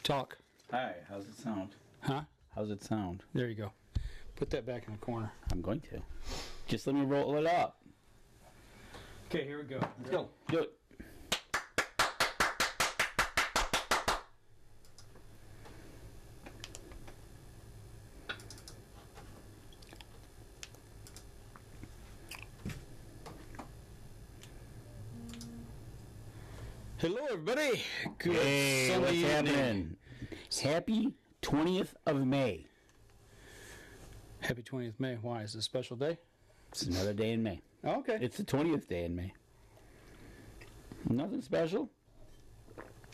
Talk. Hi, how's it sound? Huh? How's it sound? There you go. Put that back in the corner. I'm going to. Just let me roll it up. Okay, here we go. Let's go. Do it. Hello, everybody. Good Hey, Sunday what's evening. happening? Happy 20th of May. Happy 20th May. Why? Is it a special day? It's another day in May. Oh, okay. It's the 20th day in May. Nothing special.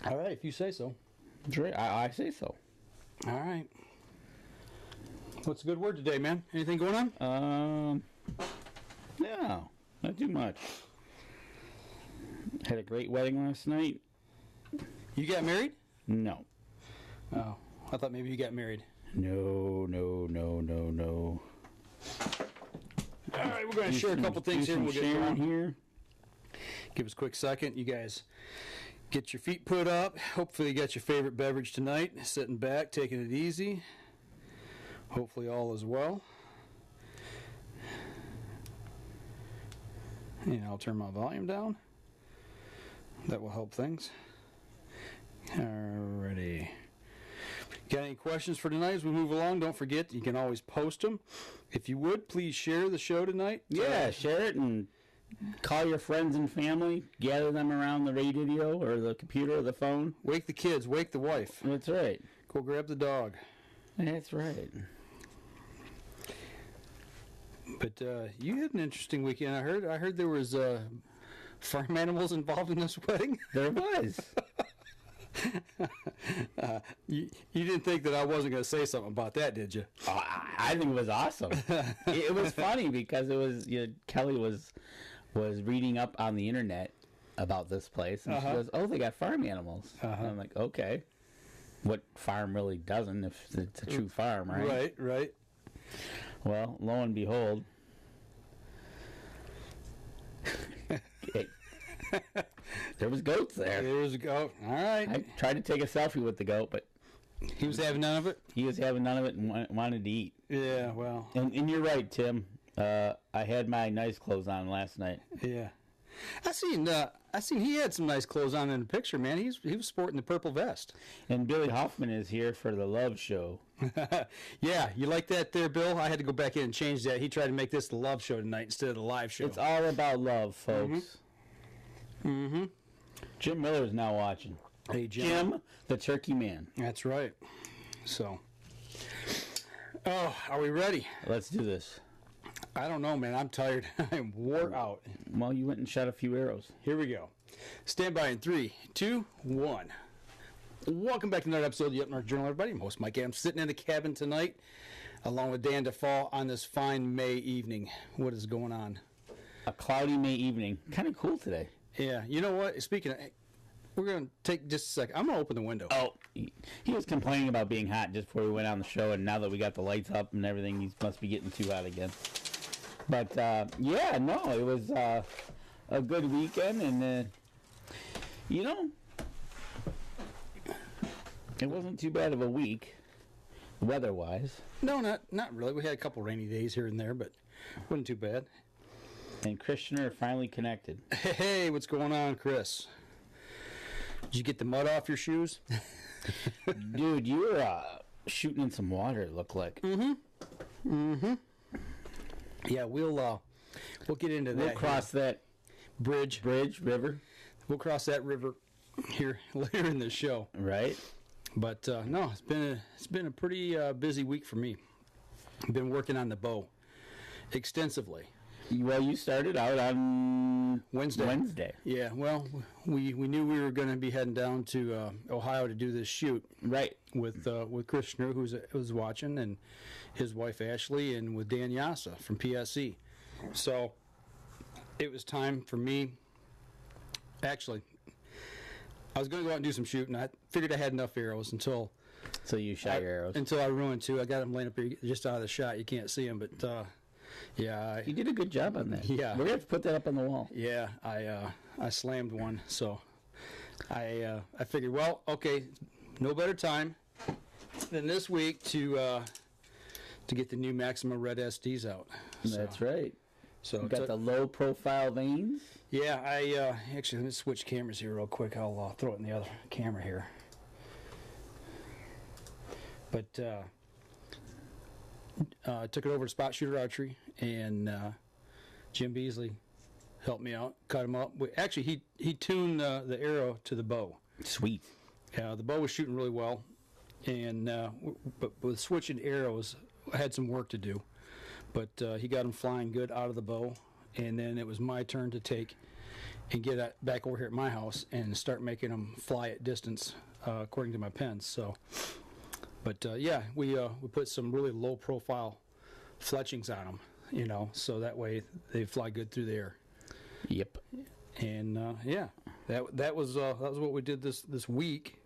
All right, if you say so. That's right. I say so. All right. What's a good word today, man? Anything going on? No, not too much. Had a great wedding last night. You got married? No. Oh, I thought maybe you got married. No. All right, we're going to share a couple things here and we'll get sharing going. here. Give us a quick second. You guys get your feet put up. Hopefully you got your favorite beverage tonight. Sitting back, taking it easy. Hopefully all is well. And I'll turn my volume down. That will help things. Alrighty. Got any questions for tonight as we move along? Don't forget, you can always post them. If you would, please share the show tonight. Yeah, share it and call your friends and family. Gather them around the radio or the computer or the phone. Wake the kids, wake the wife. That's right. Go grab the dog. That's right. But you had an interesting weekend. I heard there was farm animals involved in this wedding. There was. You didn't think that I wasn't going to say something about that, did you? Oh, I think it was awesome. It was funny because it was Kelly was reading up on the internet about this place, and she goes, "Oh, they got farm animals." And I'm like, "Okay, what farm really doesn't? If it's a true farm, right?" Right. Well, lo and behold. Okay. There was goats there. There was a goat. All right. I tried to take a selfie with the goat, but He was having none of it? he was having none of it and wanted to eat. Yeah, well. And you're right, Tim. I had my nice clothes on last night. Yeah. I seen he had some nice clothes on in the picture, man. He was sporting the purple vest. And Billy Hoffman is here for the love show. Yeah, you like that there, Bill? I had to go back in and change that. He tried to make this the love show tonight instead of the live show. It's all about love, folks. Mm-hmm. Jim Miller's now watching. Hey, Jim. the turkey man. That's right. So, are we ready? Let's do this. I don't know, man. I'm tired. I am wore out. Well, you went and shot a few arrows. Here we go. Stand by in 3, 2, 1. Welcome back to another episode of the Up North Journal, everybody. I'm host Mike. I'm sitting in the cabin tonight along with Dan DeFall on this fine May evening. What is going on? A cloudy May evening. Kind of cool today. Yeah, you know what? Speaking of, we're going to take just a second. I'm going to open the window. Oh, he was complaining about being hot just before we went on the show, and now that we got the lights up and everything, he must be getting too hot again. But, yeah, no, it was a good weekend, and, it wasn't too bad of a week, weather-wise. No, not really. We had a couple rainy days here and there, but wasn't too bad. And Christianer finally connected. Hey, what's going on, Chris? Did you get the mud off your shoes? Dude, you were shooting in some water, it looked like. Yeah, we'll get into that. We'll cross that river. We'll cross that river here later in the show. Right. But no, it's been a pretty busy week for me. I've been working on the bow extensively. Well, you started out on Wednesday. Yeah, well, we knew we were going to be heading down to Ohio to do this shoot. Right. With Christianer, who was watching, and his wife Ashley, and with Dan Yassa from PSE. So it was time for me. Actually, I was going to go out and do some shooting. I figured I had enough arrows until. So you shot your arrows? Until I ruined two. I got them laying up here just out of the shot. You can't see them, but yeah. You did a good job on that. Yeah. We're going to have to put that up on the wall. Yeah, I slammed one, so I figured, well, okay, no better time than this week to get the new Maxima Red SDs out. That's right. So you got the low profile vanes. Yeah, I actually, let me switch cameras here real quick. I'll throw it in the other camera here. But I took it over to Spot Shooter Archery, and Jim Beasley helped me out, cut him up. Actually, he tuned the arrow to the bow. Sweet. Yeah, the bow was shooting really well, and but with switching arrows, I had some work to do. But he got them flying good out of the bow, and then it was my turn to take and get back over here at my house and start making them fly at distance according to my pens. So, but yeah, we put some really low profile fletchings on them, you know, so that way they fly good through the air. Yep. And yeah, that was what we did this week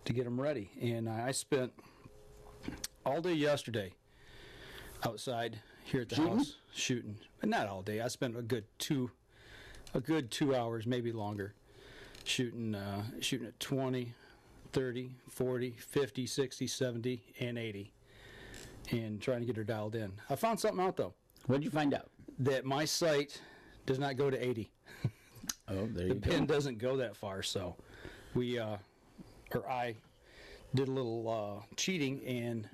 to get them ready. And I spent all day yesterday outside here at the house shooting, but not all day. I spent a good 2 hours, maybe longer, shooting at 20, 30, 40, 50, 60, 70, and 80, and trying to get her dialed in. I found something out though. What did you find out? That my sight does not go to 80. Oh, there you go. The pin doesn't go that far, so I did a little cheating and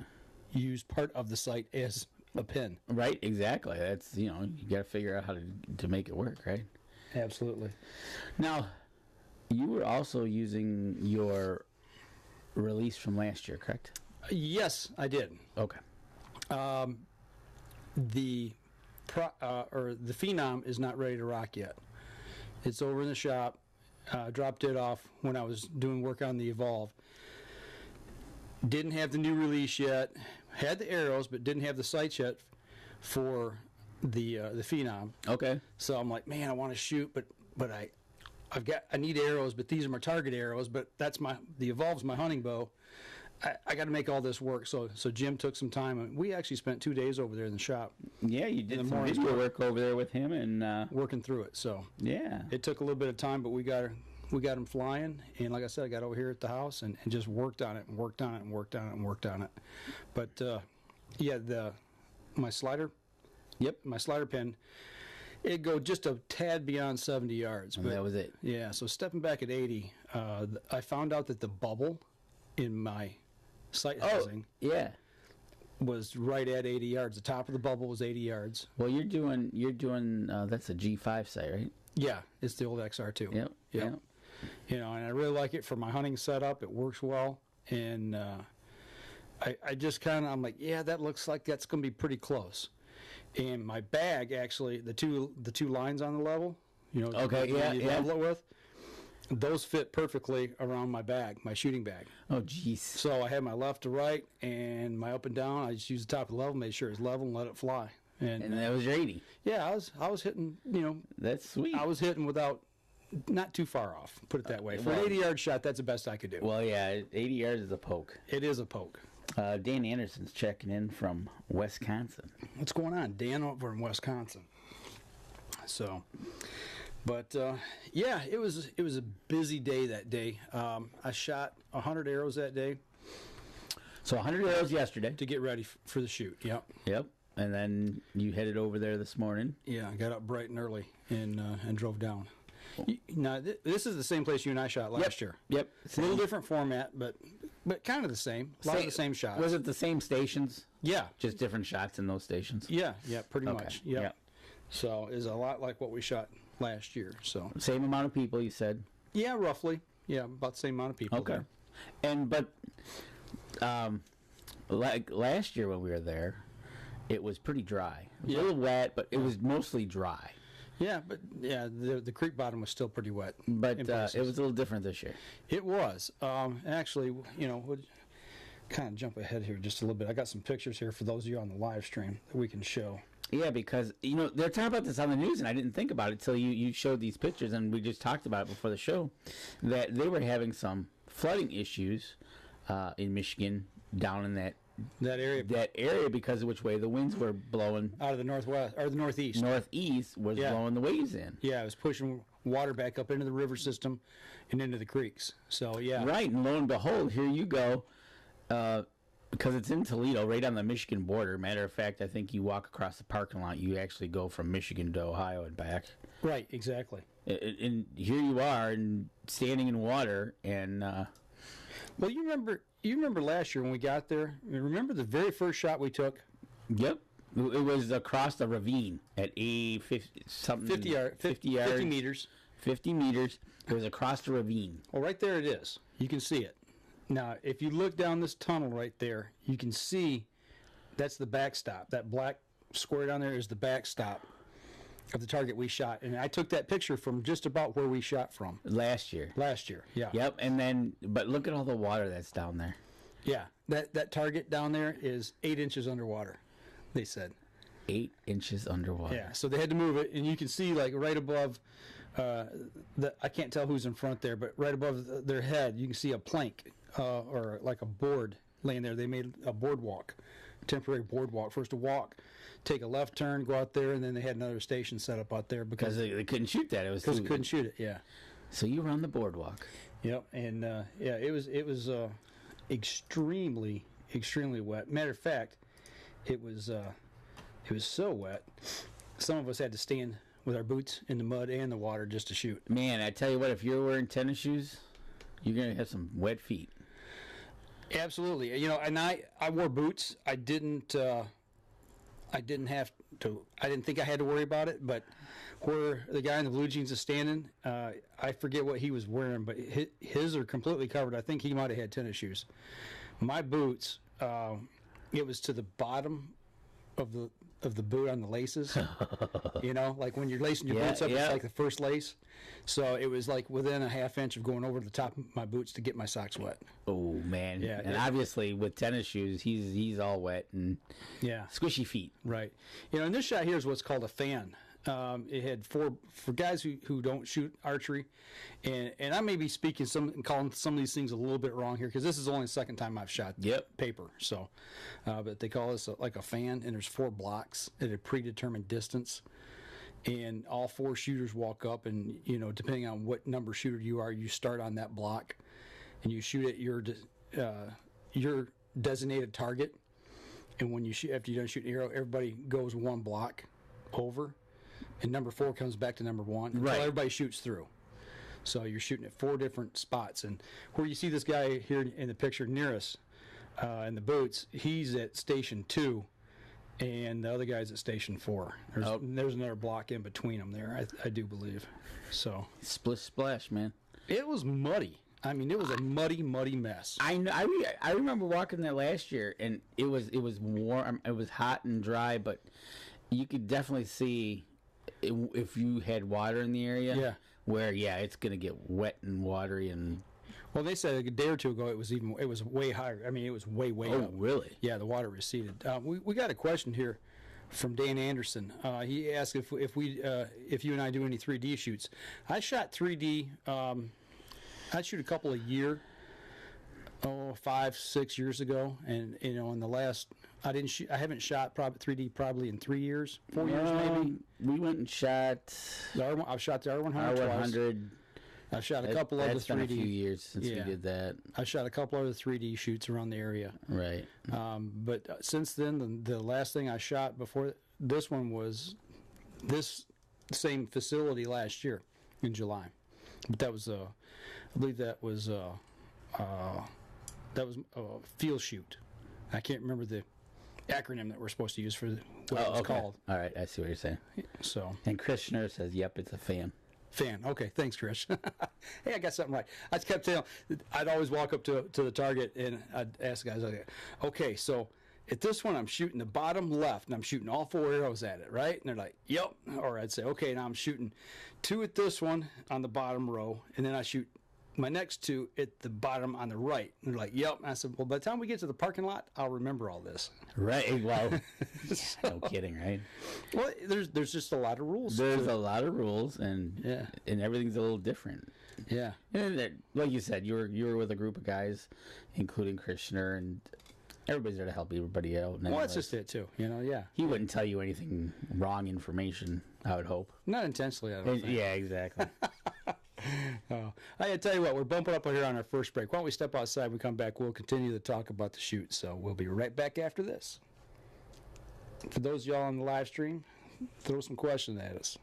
used part of the sight as a pin. Right, exactly. That's, you got to figure out how to make it work, right? Absolutely. Now, you were also using your release from last year, correct? Yes, I did. Okay. The Phenom is not ready to rock yet. It's over in the shop. Dropped it off when I was doing work on the Evolve. Didn't have the new release yet. Had the arrows, but didn't have the sights yet for the Phenom. Okay. So I'm like, man, I want to shoot, but I need arrows, but these are my target arrows. But the Evolve's my hunting bow. I got to make all this work. So Jim took some time, and we actually spent 2 days over there in the shop. Yeah, you did some video work over there with him and working through it. So yeah, it took a little bit of time, but we got him flying. And like I said, I got over here at the house and just worked on it and worked on it and worked on it and worked on it. But yeah, my slider. Yep, my slider pin. It'd go just a tad beyond 70 yards. And that was it. Yeah, so stepping back at 80, I found out that the bubble in my sight housing was right at 80 yards. The top of the bubble was 80 yards. Well, you're doing that's a G5 sight, right? Yeah, it's the old XR2. Yep. And I really like it for my hunting setup. It works well, and I just I'm like, yeah, that looks like that's going to be pretty close. And my bag, actually, the two lines on the level, okay, level it with, those fit perfectly around my bag, my shooting bag. Oh, jeez. So I had my left to right and my up and down. I just used the top of the level, made sure it's level, and let it fly. And that was your 80. Yeah, I was hitting. That's sweet. I was hitting not too far off. Put it that way. For an 80-yard shot, that's the best I could do. Well, yeah, 80 yards is a poke. It is a poke. Dan Anderson's checking in from Wisconsin. What's going on, Dan, over in Wisconsin? So, but yeah, it was a busy day that day. I shot 100 arrows that day. So 100 arrows yesterday to get ready for the shoot. Yep. And then you headed over there this morning. Yeah, I got up bright and early and drove down. Now, this is the same place you and I shot last year. Yep. A little different format, but kind of the same. A lot of the same shots. Was it the same stations? Yeah. Just different shots in those stations? Yeah, pretty much. Yeah. Yep. So it's a lot like what we shot last year. So same amount of people, you said? Yeah, roughly. Yeah, about the same amount of people. Okay. There. But like last year when we were there, it was pretty dry. It was a little wet, but it was mostly dry. Yeah, but the creek bottom was still pretty wet. But it was a little different this year. It was. Actually, we'll kind of jump ahead here just a little bit. I got some pictures here for those of you on the live stream that we can show. Yeah, because, they're talking about this on the news, and I didn't think about it until you showed these pictures, and we just talked about it before the show, that they were having some flooding issues in Michigan down in that area because of which way the winds were blowing. Out of the northwest, or the northeast. Northeast was blowing the waves in. Yeah, it was pushing water back up into the river system and into the creeks. So, yeah. Right, and lo and behold, here you go. Because it's in Toledo, right on the Michigan border. Matter of fact, I think you walk across the parking lot, you actually go from Michigan to Ohio and back. Right, exactly. And here you are, and standing in water, and... Well, you remember last year when we got there? Remember the very first shot we took? Yep. It was across the ravine at 50 yards. 50 meters. 50 meters. It was across the ravine. Well, right there it is. You can see it. Now, if you look down this tunnel right there, you can see that's the backstop. That black square down there is the backstop of the target we shot. And I took that picture from just about where we shot from. Last year, yeah. Yep, and then, but look at all the water that's down there. Yeah, that target down there is 8 inches underwater, they said. 8 inches underwater. Yeah, so they had to move it, and you can see, like, right above, I can't tell who's in front there, but right above their head, you can see a plank. Or like a board laying there. They made a boardwalk, temporary boardwalk. First to walk, take a left turn, go out there, and then they had another station set up out there because they couldn't shoot that. It was because they couldn't shoot it. Yeah. So you were on the boardwalk. Yep, and it was extremely wet. Matter of fact, it was so wet. Some of us had to stand with our boots in the mud and the water just to shoot. Man, I tell you what, if you're wearing tennis shoes, you're gonna have some wet feet. Absolutely, and I wore boots. I didn't have to. I didn't think I had to worry about it. But where the guy in the blue jeans is standing, I forget what he was wearing, but his are completely covered. I think he might have had tennis shoes. My boots, it was to the bottom of the boot on the laces. Like when you're lacing your boots up, it's like the first lace. So it was like within a half inch of going over the top of my boots to get my socks wet. Oh man! Yeah, and obviously with tennis shoes, he's all wet and squishy feet. Right. And this shot here is what's called a Fawn. It had for guys who don't shoot archery, and I may be calling some of these things a little bit wrong here because this is only the second time I've shot paper. So, but they call this like a Fawn, and there's 4 blocks at a predetermined distance, and all 4 shooters walk up, and depending on what number shooter you are, you start on that block, and you shoot at your designated target, and when you shoot after you done shooting an arrow, everybody goes 1 block over. And number 4 comes back to number 1 until everybody shoots through. So you're shooting at 4 different spots. And where you see this guy here in the picture near us in the boots, he's at station 2, and the other guy's at station 4. There's another block in between them there, I do believe. So Splish splash, man. It was muddy. I mean, it was a muddy mess. I remember walking there last year, and it was warm. It was hot and dry, but you could definitely see if you had water in the area, where it's gonna get wet and watery. And well, they said a day or two ago it was way higher. I mean, it was way up. Oh, really? Yeah, the water receded. We got a question here from Dan Anderson. He asked if you and I do any 3D shoots. I shot 3D. I shoot a couple a year. 5-6 years ago, and in the last, I haven't shot 3D in 3 years, 4 years maybe. We went and shot. I've shot the R100 twice. I've shot a couple other 3D. It's been a few years since we did that. I shot a couple other 3D shoots around the area. Right. But since then, the last thing I shot before this one was this same facility last year in July. But that was I believe that was a field shoot. I can't remember the acronym that we're supposed to use for what it was called. All right, I see what you're saying. So, and Chris Schnurr says, "Yep, it's a Fawn." Fawn. Okay, thanks, Chris. Hey, I got something right. I just kept telling. I'd always walk up to the target and I'd ask the guys, "Okay, so at this one, I'm shooting the bottom left, and I'm shooting all 4 arrows at it, right?" And they're like, "Yep." Or I'd say, "Okay, now I'm shooting 2 at this one on the bottom row, and then I shoot my next 2 at the bottom on the right." And they're like, "Yep." And I said, "Well, by the time we get to the parking lot, I'll remember all this." Right. Well, no kidding, right? Well, there's just a lot of rules. There's a lot of rules, and everything's a little different. Yeah. And like you said, you were with a group of guys, including Chris Schnurr, and Everybody's there to help everybody out. Well, that's just it too. Yeah. He wouldn't tell you anything wrong information, I would hope. Not intentionally, I don't think. Yeah, exactly. I tell you what, we're bumping up here on our first break. Why don't we step outside? When we come back, we'll continue to talk about the shoot. So we'll be right back after this. For those of y'all on the live stream, throw some questions at us.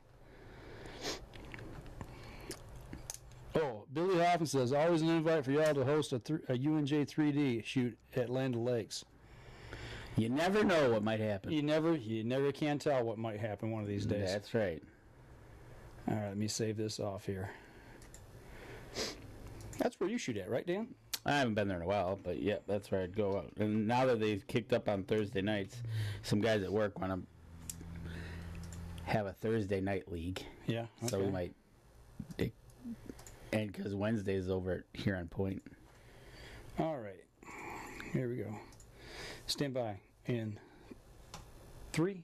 Oh, Billy Hoffman says, always an invite for y'all to host a UNJ 3D shoot at Land O'Lakes. You never know what might happen. You never can tell what might happen one of these days. That's right. All right, let me save this off here. That's where you shoot at, right, Dan? I haven't been there in a while, but yeah, that's where I'd go out. And now that they've kicked up on Thursday nights, some guys at work want to have a Thursday night league. Yeah. Okay. So we might... And because Wednesday's over at Huron Point. All right. Here we go. Stand by. In 3,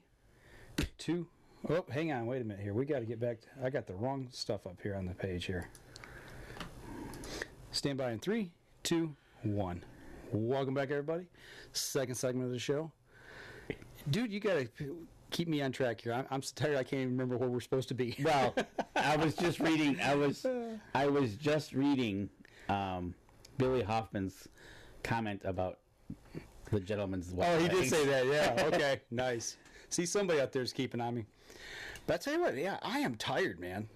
2... Oh, hang on. Wait a minute here. We got to get back. I got the wrong stuff up here on the page here. Stand by in 3, 2, 1. Welcome back, everybody. Second segment of the show. Dude, you got to keep me on track here. I'm so tired I can't even remember where we're supposed to be. Well, I was just reading. I was just reading Billy Hoffman's comment about the gentleman's wife. Oh, he did say that. Yeah. Okay. Nice. See, somebody out there is keeping on me. But I tell you what, yeah, I am tired, man.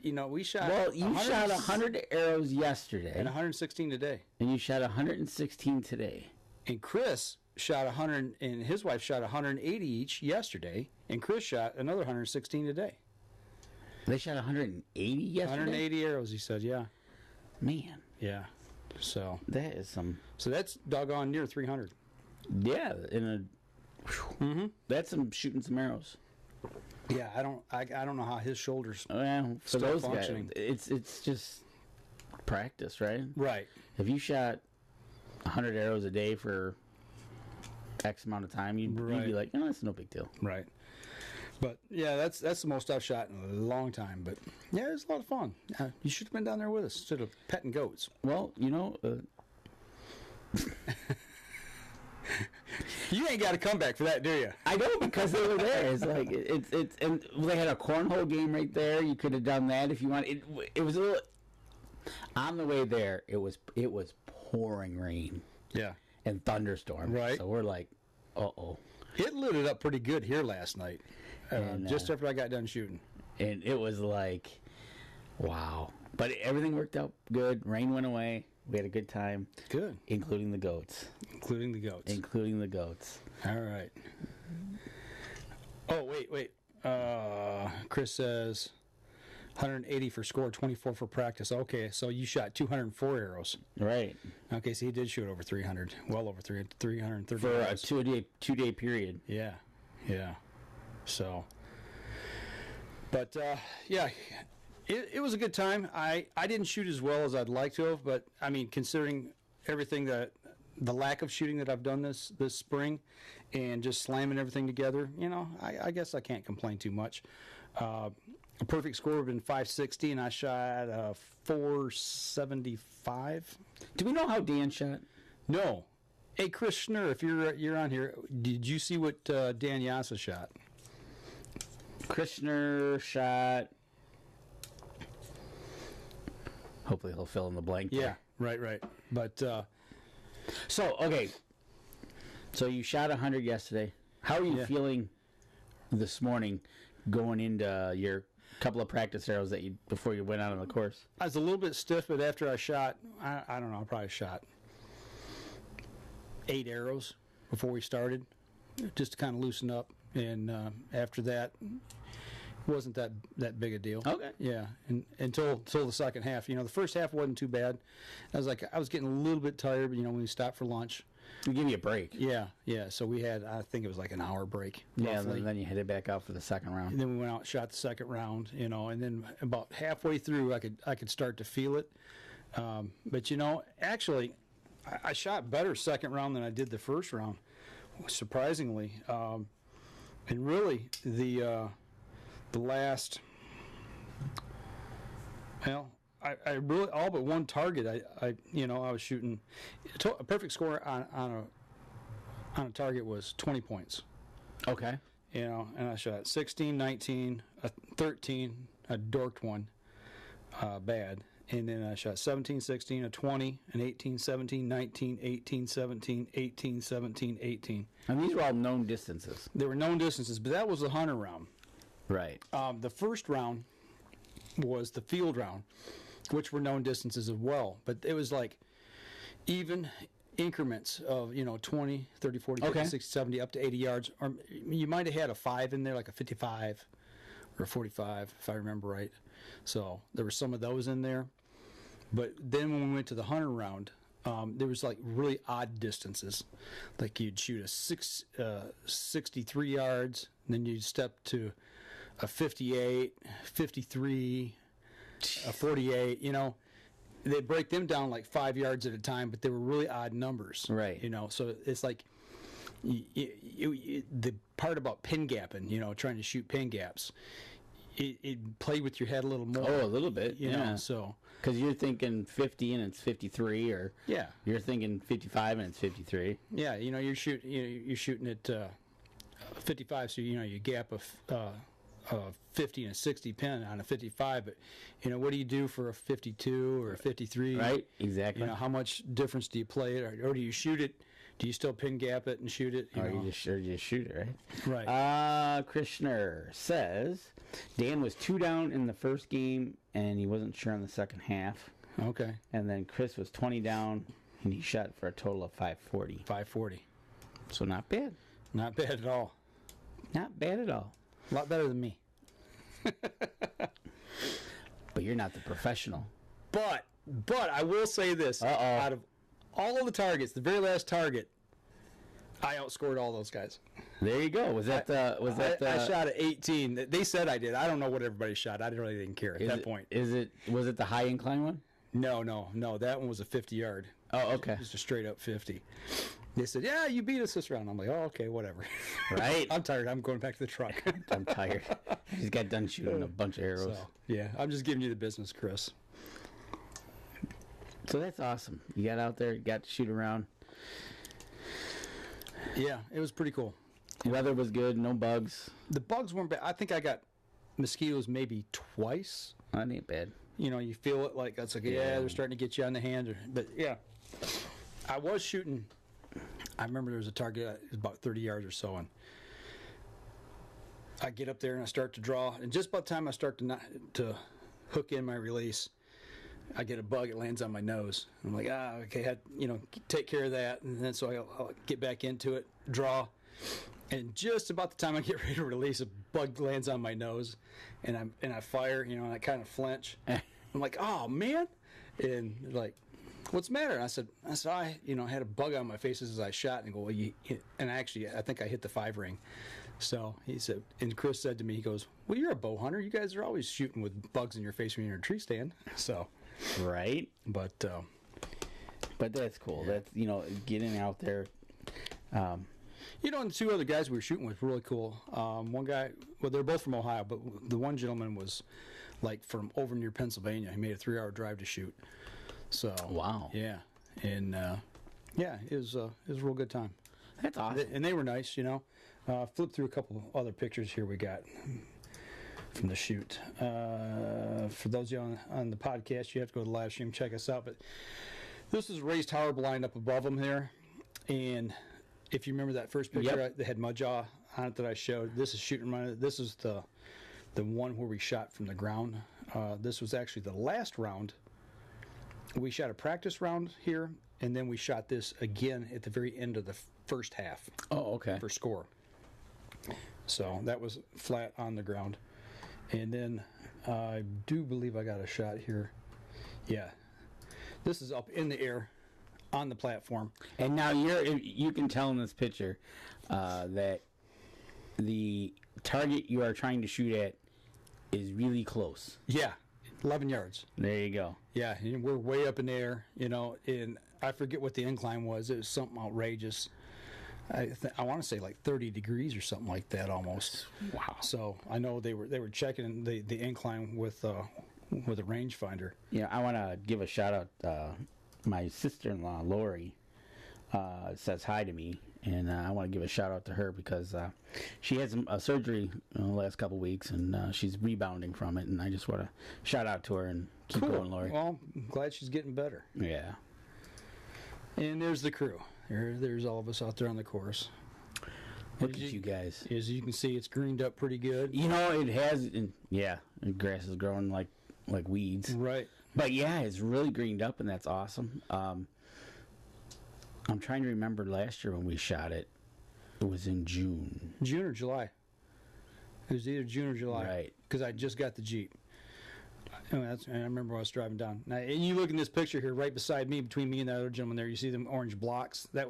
We shot. Well, you shot 100 arrows yesterday, and 116 today, and you shot 116 today. And Chris shot 100, and his wife shot 180 each yesterday, and Chris shot another 116 today. They shot 180 yesterday. 180 arrows, he said. Yeah. Man. Yeah. So that is some. So that's doggone near 300. Yeah, that's some shooting some arrows. Yeah, I don't know how his shoulders. Well, for still those functioning. Guys, it's just practice, right? Right. If you shot 100 arrows a day for X amount of time, you'd be like, that's no big deal. Right. But yeah, that's the most I've shot in a long time. But yeah, it was a lot of fun. You should have been down there with us instead of petting goats. Well, You ain't got to come back for that, do you? I know, because they were there. It's like it's and they had a cornhole game right there. You could have done that if you wanted. It was a little. On the way there, it was pouring rain. Yeah. And thunderstorm. Right. So we're like, uh-oh. It lit it up pretty good here last night. Just after I got done shooting. And it was like, wow. But everything worked out good. Rain went away. We had a good time. Good. Including the goats. Including the goats. All right. Oh, wait. Chris says 180 for score, 24 for practice. Okay, so you shot 204 arrows. Right. Okay, so he did shoot over 300. Well over 330 for arrows. a two-day period. Yeah. So, but, yeah. It was a good time. I didn't shoot as well as I'd like to have, but I mean, considering everything the lack of shooting that I've done this spring, and just slamming everything together, I guess I can't complain too much. A perfect score would have been 560, and I shot 475. Do we know how Dan shot? No. Hey, Chris Schnurr, if you're on here, did you see what Dan Yassa shot? Chris Schnurr shot. Hopefully he'll fill in the blank. Yeah, right. But, okay. So you shot 100 yesterday. How are you feeling this morning going into your couple of practice arrows before you went out on the course? I was a little bit stiff, but after I shot, I don't know, I probably shot 8 arrows before we started, just to kind of loosen up. And after that, wasn't that big a deal. Okay. Yeah, and until the second half. The first half wasn't too bad. I was getting a little bit tired, but when we stopped for lunch. We give you a break. Yeah. So we had, I think it was like an hour break. Yeah, roughly. and then you head back out for the second round. And then we went out and shot the second round, and then about halfway through I could start to feel it. But actually, I shot better second round than I did the first round, surprisingly. And really the last, I really all but one target. I was shooting a perfect score on on a target was 20 points. Okay. You know, and I shot 16, 19, a 13, a dorked one, bad. And then I shot 17, 16, a 20, an 18, 17, 19, 18, 17, 18, 17, 18. And these were all known distances. They were known distances, but that was the hunter round. Right. The first round was the field round, which were known distances as well. But it was like even increments of, 20, 30, 40, 50, 60, 70, up to 80 yards. Or you might have had a 5 in there, like a 55 or a 45, if I remember right. So there were some of those in there. But then when we went to the hunter round, there was like really odd distances. Like you'd shoot a 63 yards, and then you'd step to a 58, 53, a 48, They break them down like 5 yards at a time, but they were really odd numbers. Right. So it's like the part about pin gapping, trying to shoot pin gaps, it played with your head a little more. Oh, a little bit, yeah. So because you're thinking 50 and it's 53, or yeah, you're thinking 55 and it's 53. Yeah, you're shooting at 55, so you gap a 50 and a 60 pin on a 55, but what do you do for a 52 or a 53? Right, exactly. How much difference do you play it, or do you shoot it? Do you still pin gap it and shoot it? Or you just shoot it, right? Right. Krishner says Dan was 2 down in the first game and he wasn't sure in the second half. Okay. And then Chris was 20 down and he shot for a total of 540. 540. So not bad. Not bad at all. Not bad at all. A lot better than me. But you're not the professional. But I will say this. Out of all of the targets, the very last target, I outscored all those guys. There you go. Was that I shot at 18. They said I did. I don't know what everybody shot. I really didn't care at that point. Was it the high incline one? No. That one was a 50-yard. Oh, okay. Just a straight up 50. They said, "Yeah, you beat us this round." I'm like, "Oh, okay, whatever." Right. I'm tired. I'm going back to the truck. I'm tired. I just got done shooting a bunch of arrows. So, yeah, I'm just giving you the business, Chris. So that's awesome. You got out there, got to shoot around. Yeah, it was pretty cool. The weather was good, no bugs. The bugs weren't bad. I think I got mosquitoes maybe twice. That ain't bad. You feel it like that's like, yeah, they're starting to get you on the hand. But yeah, I was shooting. I remember there was a target about 30 yards or so, and I get up there and I start to draw, and just by the time I start to hook in my release, I get a bug. It lands on my nose. I'm like, okay, take care of that, and then so I'll get back into it, draw, and just about the time I get ready to release, a bug lands on my nose, and I fire, and I kind of flinch. I'm like, oh man, and like, what's the matter? And I said, I had a bug on my face as I shot, and I go, well, and I think I hit the 5 ring. So he said, and Chris said to me, he goes, well, you're a bow hunter. You guys are always shooting with bugs in your face when you're in a tree stand. So, right. But that's cool. Yeah. That's, getting out there. And the 2 other guys we were shooting with were really cool. One guy, well, they're both from Ohio, but the one gentleman was like from over near Pennsylvania. He made a 3-hour drive to shoot. So wow. Yeah. And it was a real good time. That's awesome. And they were nice, Flip through a couple of other pictures here we got from the shoot. For those of you on the podcast, you have to go to the live stream, check us out. But this is raised tower blind up above them there. And if you remember that first picture that had Mudjaw on it that I showed, this is shooting right. This is the one where we shot from the ground. This was actually the last round. We shot a practice round here, and then we shot this again at the very end of the first half. Oh, okay. For score. So that was flat on the ground. And then I do believe I got a shot here. Yeah. This is up in the air on the platform. And now you can tell in this picture that the target you are trying to shoot at is really close. Yeah. 11 yards. There you go. Yeah, and we're way up in the air, and I forget what the incline was. It was something outrageous. I want to say like 30 degrees or something like that almost. Wow. So I know they were checking the incline with a rangefinder. Yeah, I want to give a shout out. My sister-in-law Lori says hi to me, and I want to give a shout out to her because she had some surgery in the last couple weeks, and she's rebounding from it. And I just want to shout out to her and keep going, Lori. Well, I'm glad she's getting better. Yeah. And there's the crew. There's all of us out there on the course. Look at you guys. As you can see, it's greened up pretty good. You know, it has. And the grass is growing like weeds. Right. But yeah, it's really greened up, and that's awesome. I'm trying to remember last year when we shot it. It was in June. June or July. It was either June or July. Right. Because I just got the Jeep. And I remember when I was driving down. Now, and you look in this picture here, right beside me, between me and that other gentleman there, you see them orange blocks? That's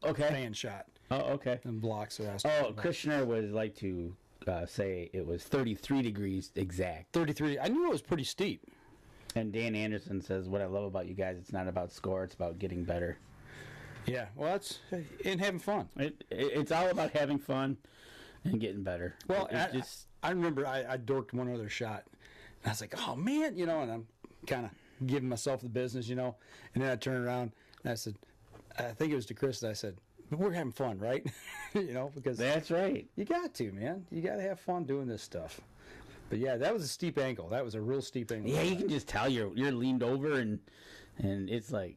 a fan shot. Oh, okay. Them blocks are Krishner would like to say it was 33 degrees exact. 33. I knew it was pretty steep. And Dan Anderson says, what I love about you guys, it's not about score, it's about getting better. Yeah, well, that's and having fun. It's all about having fun and getting better. Well, I remember I dorked one other shot. And I was like, oh, man, and I'm kind of giving myself the business, and then I turned around and I said, I think it was to Chris, and I said, but we're having fun, right? Because that's right. You got to, man. You got to have fun doing this stuff. But yeah, that was a steep angle. That was a real steep angle. Yeah, you can just tell you're leaned over, and it's like,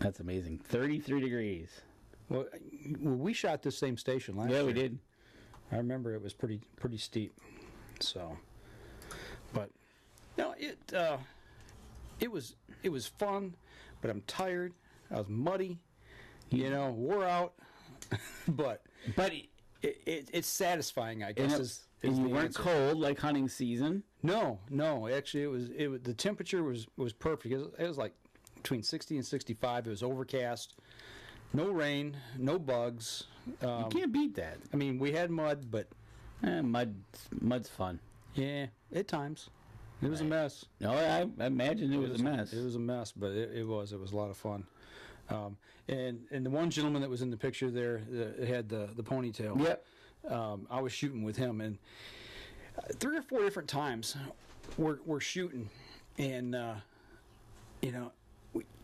that's amazing. 33 degrees. Well, we shot this same station last year. Yeah, we did. I remember it was pretty steep. So, but no, it was fun, but I'm tired. I was muddy, wore out, but it's satisfying, I guess. And you weren't cold like hunting season. No. Actually, it was the temperature was perfect. It was like between 60 and 65. It was overcast, no rain, no bugs. You can't beat that. I mean, we had mud, but mud's fun. Yeah, at times. It was a mess. No, I imagine it was a mess. It was a mess, but it was a lot of fun. And the one gentleman that was in the picture there that had the ponytail. Yep. I was shooting with him, and 3 or 4 different times we're shooting, and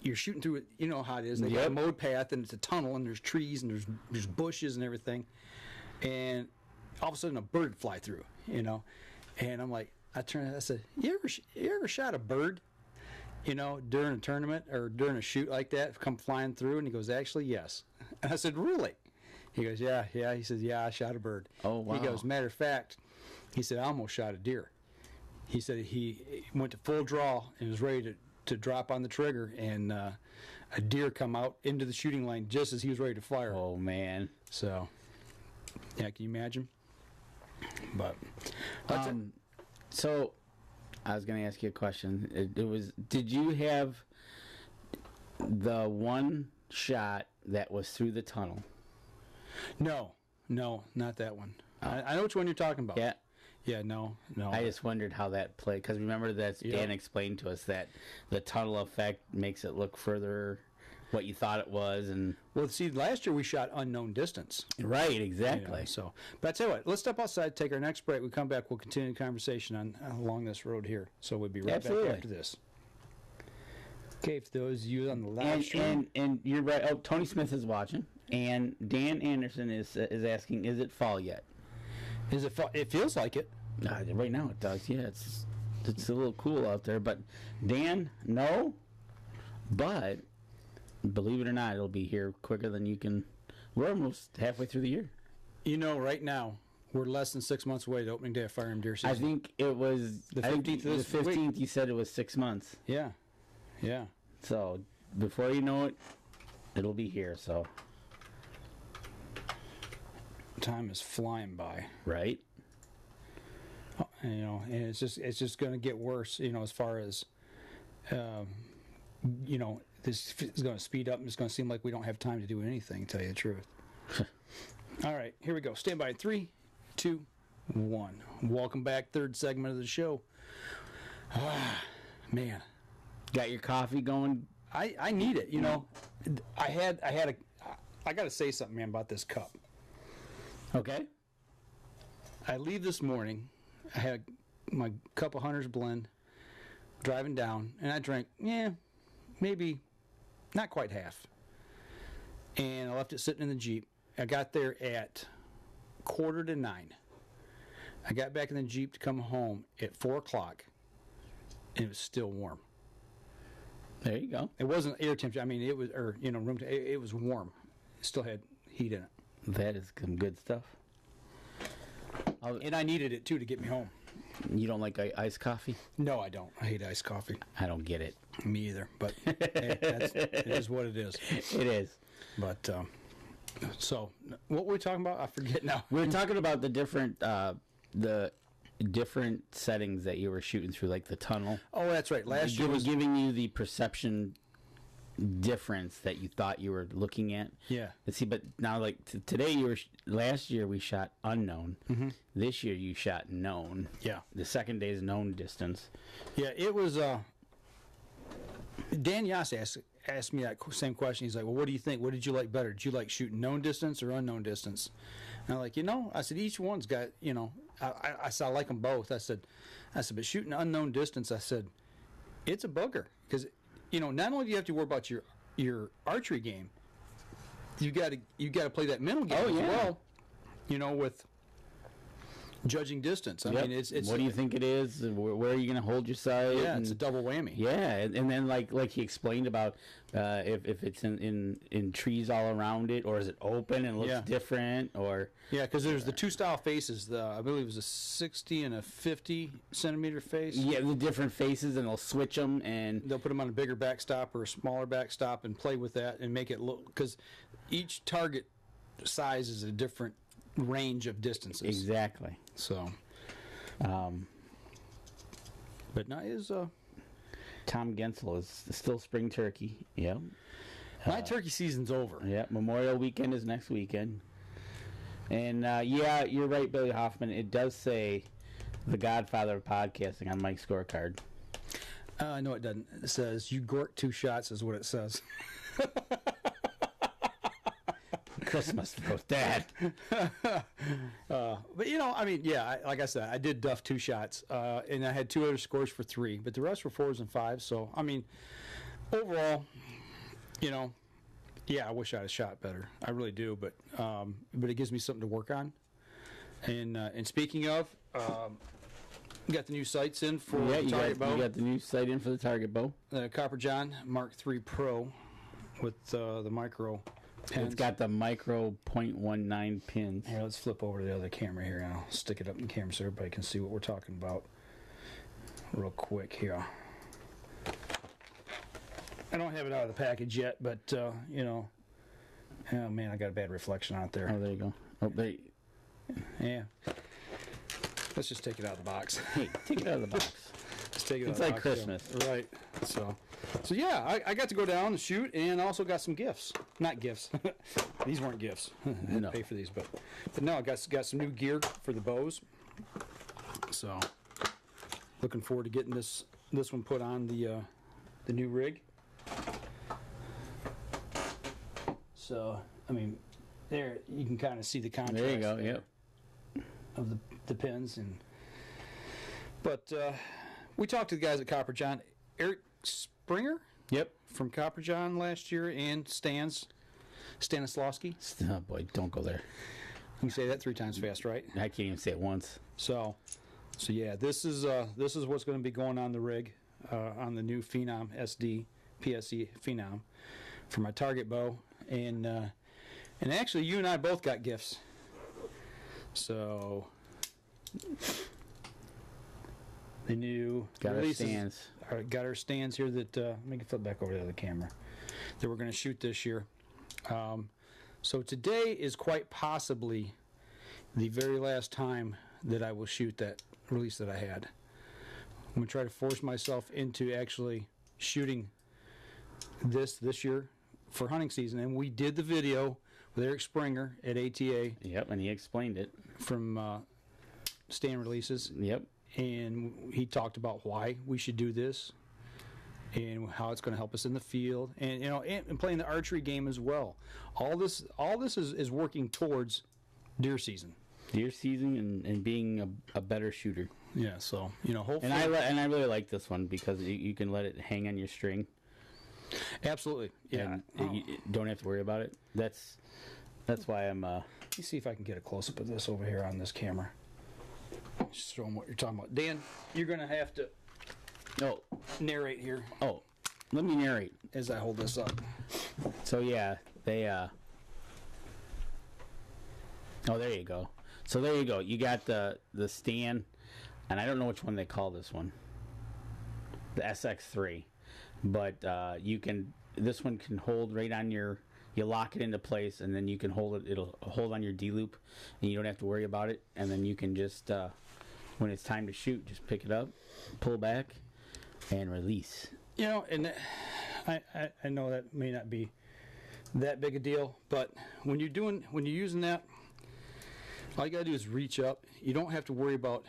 you're shooting through it. You know how it is. They got a mowed path, and it's a tunnel, and there's trees, and there's bushes and everything, and all of a sudden a bird fly through, and I'm like, I said, you ever shot a bird, during a tournament or during a shoot like that, come flying through? And he goes, actually, yes. And I said, really? He goes, yeah. He says, yeah, I shot a bird. Oh, wow. He goes, matter of fact, he said, I almost shot a deer. He said he went to full draw and was ready to drop on the trigger, and a deer come out into the shooting lane just as he was ready to fire. Oh, man. So, yeah, can you imagine? But so I was going to ask you a question. It was, did you have the one shot that was through the tunnel? No, not that one. I know which one you're talking about. Yeah, no. I just wondered how that played, because remember that Dan explained to us that the tunnel effect makes it look further what you thought it was. And well, see, last year we shot unknown distance. Right, exactly. But I tell you what, let's step outside, take our next break. We come back, we'll continue the conversation along this road here. So we'll be right back after this. Okay, for those of you on the live stream. And you're right. Oh, Tony Smith is watching. And Dan Anderson is asking, is it fall yet? Is it fall? It feels like it. Right now it does, yeah. It's a little cool out there. But, Dan, no. But, believe it or not, it'll be here quicker than you can. We're almost halfway through the year. Right now, we're less than 6 months away to opening day of firearm deer season. I think it was the 15th. The 15th, you said it was 6 months. Yeah. So, before you know it, it'll be here, so. Time is flying by. Right. And it's just going to get worse, as far as, this is going to speed up, and it's going to seem like we don't have time to do anything, to tell you the truth. All right, here we go. Stand by. 3, 2, 1. Welcome back. Third segment of the show. Man. Got your coffee going? I need it, I got to say something, man, about this cup. Okay. I leave this morning. I had my cup of Hunter's Blend, driving down, and I drank, maybe not quite half. and I left it sitting in the Jeep. I got there at 8:45. I got back in the Jeep to come home at 4 o'clock, and it was still warm. There you go. It wasn't air temperature. I mean, it was, or room. It was warm. It still had heat in it. That is some good stuff. And I needed it too to get me home. You don't like iced coffee? No, I don't. I hate iced coffee. I don't get it. Me either. But hey, it is what it is. It is. But so, what were we talking about? I forget now. We were talking about the different settings that you were shooting through, like the tunnel. Oh, that's right. Last year was giving you the perception difference that you thought you were looking at. Yeah. Let's see, but now, like today, last year we shot unknown. Mm-hmm. This year you shot known. Yeah. The second day is known distance. Yeah, it was. Dan Yass asked me that same question. He's like, "Well, what do you think? What did you like better? Did you like shooting known distance or unknown distance?" And I'm like, I said each one's got, I said I like them both. I said, but shooting unknown distance, I said, it's a bugger because, not only do you have to worry about your archery game, you got to play that mental game as well. With judging distance. I mean, it's. What do you think it is? Where are you going to hold your sight? Yeah, it's a double whammy. Yeah, and then like he explained about if it's in trees all around it, or is it open and looks different, or because there's the two style faces. I believe it was a 60 and a 50 centimeter face. Yeah, the different faces, and they'll switch them, and they'll put them on a bigger backstop or a smaller backstop, and play with that and make it look, because each target size is a different range of distances. Exactly. So, but now is Tom Gensel is still spring turkey. Yep. My turkey season's over. Yeah, Memorial Weekend is next weekend. And you're right, Billy Hoffman. It does say the Godfather of podcasting on Mike's scorecard. No, it doesn't. It says you gorked 2 shots is what it says. Christmas with Dad. But like I said, I did duff 2 shots, and I had 2 other scores for 3, but the rest were 4s and 5s. So I mean, overall, I wish I had shot better. I really do, but it gives me something to work on. And speaking of, we got the new sights in for the target bow. You got the new sight in for the target bow. The Copper John Mark III Pro with the micro pins. It's got the micro .19 pins. Here, let's flip over to the other camera here, and I'll stick it up in the camera so everybody can see what we're talking about real quick here. I don't have it out of the package yet, but, oh man, I got a bad reflection out there. Oh, there you go. Oh, there. Yeah. Let's just take it out of the box. Hey, take it out of the box. Let's take it it's out like of the box. Christmas. Yeah. Right. So yeah, I got to go down and shoot, and also got some gifts. Not gifts. These weren't gifts. I had to pay for these, but no, I got some new gear for the bows. So looking forward to getting this one put on the new rig. So I mean, there you can kind of see the contrast. There you go. Yep. Of the pins, but we talked to the guys at Copper John. Eric Springer. Yep. From Copper John last year, and Stanislawski. Oh boy, don't go there. You can say that 3 times fast, right? I can't even say it once. So yeah, this is what's going to be going on the rig, on the new Phenom SD PSE Phenom for my target bow, and actually you and I both got gifts. So the new got our stands. Got our stands here that let me flip back over to the camera that we're going to shoot this year. So today is quite possibly the very last time that I will shoot that release that I had. I'm going to try to force myself into actually shooting this year for hunting season, and we did the video with Eric Springer at ATA. Yep, and he explained it from stand releases. Yep. And he talked about why we should do this and how it's going to help us in the field, and and playing the archery game as well. All this is working towards deer season. Deer season and being a better shooter. Yeah, so hopefully. And I really like this one because you can let it hang on your string. Absolutely. Yeah. And you don't have to worry about it. That's why I'm. Let me see if I can get a close up of this over here on this camera. Just show them what you're talking about. Dan, you're gonna have to narrate here. Oh, let me narrate as I hold this up. So yeah, they. Oh, there you go. So there you go. You got the stand, and I don't know which one they call this one. The SX3, but this one can hold right on your. You lock it into place, and then you can hold it. It'll hold on your D loop, and you don't have to worry about it. And then you can just, when it's time to shoot, just pick it up, pull back, and release. You know, and I know that may not be that big a deal, but when you're using that, all you gotta do is reach up. You don't have to worry about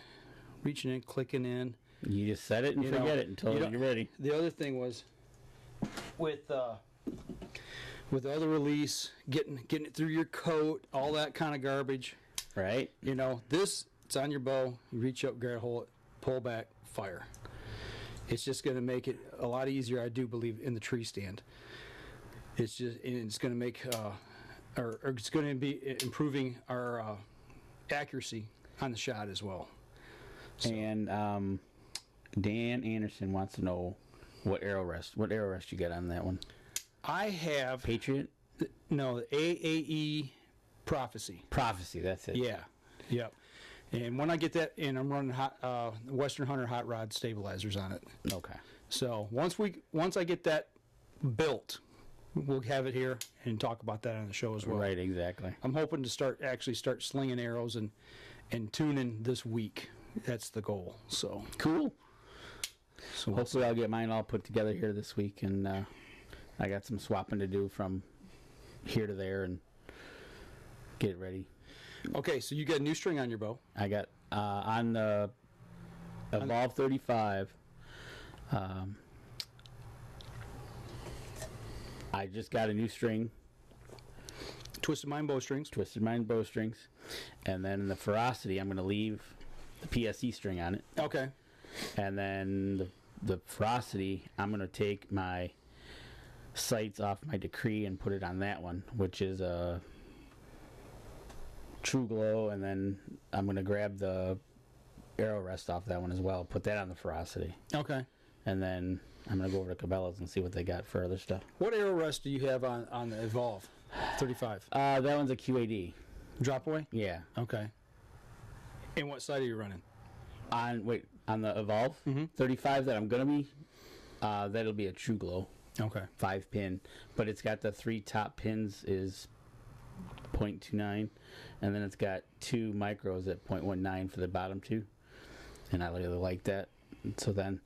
reaching in, clicking in. You just set it and forget it until you're ready. The other thing was with the other release, getting it through your coat, all that kind of garbage. Right. You know, it's on your bow. You reach up, grab hold, pull back, fire. It's just going to make it a lot easier, I do believe, in the tree stand. It's going to make, or it's going to be improving our accuracy on the shot as well. So. And Dan Anderson wants to know what arrow rest you got on that one. I have Patriot. No, the AAE Prophecy. Prophecy, that's it. Yeah, yep. And when I get that in, I'm running Western Hunter hot rod stabilizers on it. Okay. So once I get that built, we'll have it here and talk about that on the show as well. Right, exactly. I'm hoping to start slinging arrows and tuning this week. That's the goal. So cool. So hopefully I'll get mine all put together here this week, and I got some swapping to do from here to there and get it ready. Okay, so you got a new string on your bow. I got on the Evolve 35. I just got a new string. Twisted Mind bowstrings. Twisted Mind bowstrings. And then the Ferocity, I'm going to leave the PSE string on it. Okay. And then the Ferocity, I'm going to take my sights off my Decree and put it on that one, which is a True Glow, and then I'm going to grab the arrow rest off that one as well, put that on the Ferocity. Okay. And then I'm going to go over to Cabela's and see what they got for other stuff. What arrow rest do you have on the Evolve 35? That one's a QAD. Drop away? Yeah. Okay. And what side are you running? On the Evolve 35 that I'm going to be, that'll be a True Glow. Okay. 5-pin. But it's got the 3 top pins is 0.29, and then it's got 2 micros at 0.19 for the bottom 2. And I really like that. So then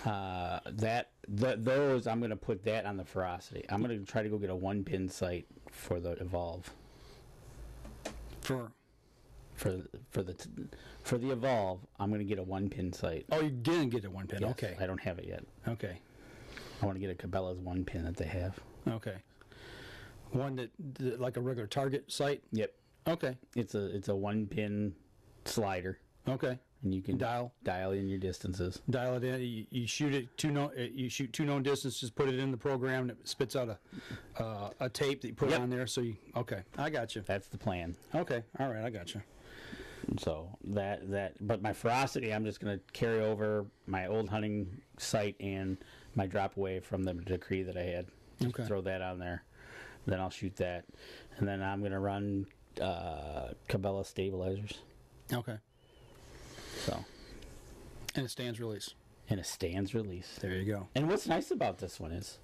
those, I'm going to put that on the Ferocity. I'm going to try to go get a 1-pin sight for the Evolve. For the Evolve, I'm going to get a 1-pin sight. Oh, you didn't get a 1-pin. Yes, okay. I don't have it yet. Okay. I want to get a Cabela's 1-pin that they have. Okay. One that like a regular target sight? Yep. Okay. It's a 1-pin slider. Okay. And you can dial in your distances. Dial it in. You shoot it you shoot 2 known distances. Put it in the program, and it spits out a tape that you put on there. So okay, I got you. That's the plan. Okay, all right, I got you. So but my Ferocity, I'm just gonna carry over my old hunting sight and my drop away from the Decree that I had. Okay. Throw that on there. Then I'll shoot that, and then I'm gonna run Cabela stabilizers. Okay. So. And a stands release. There you go. And what's nice about this one is,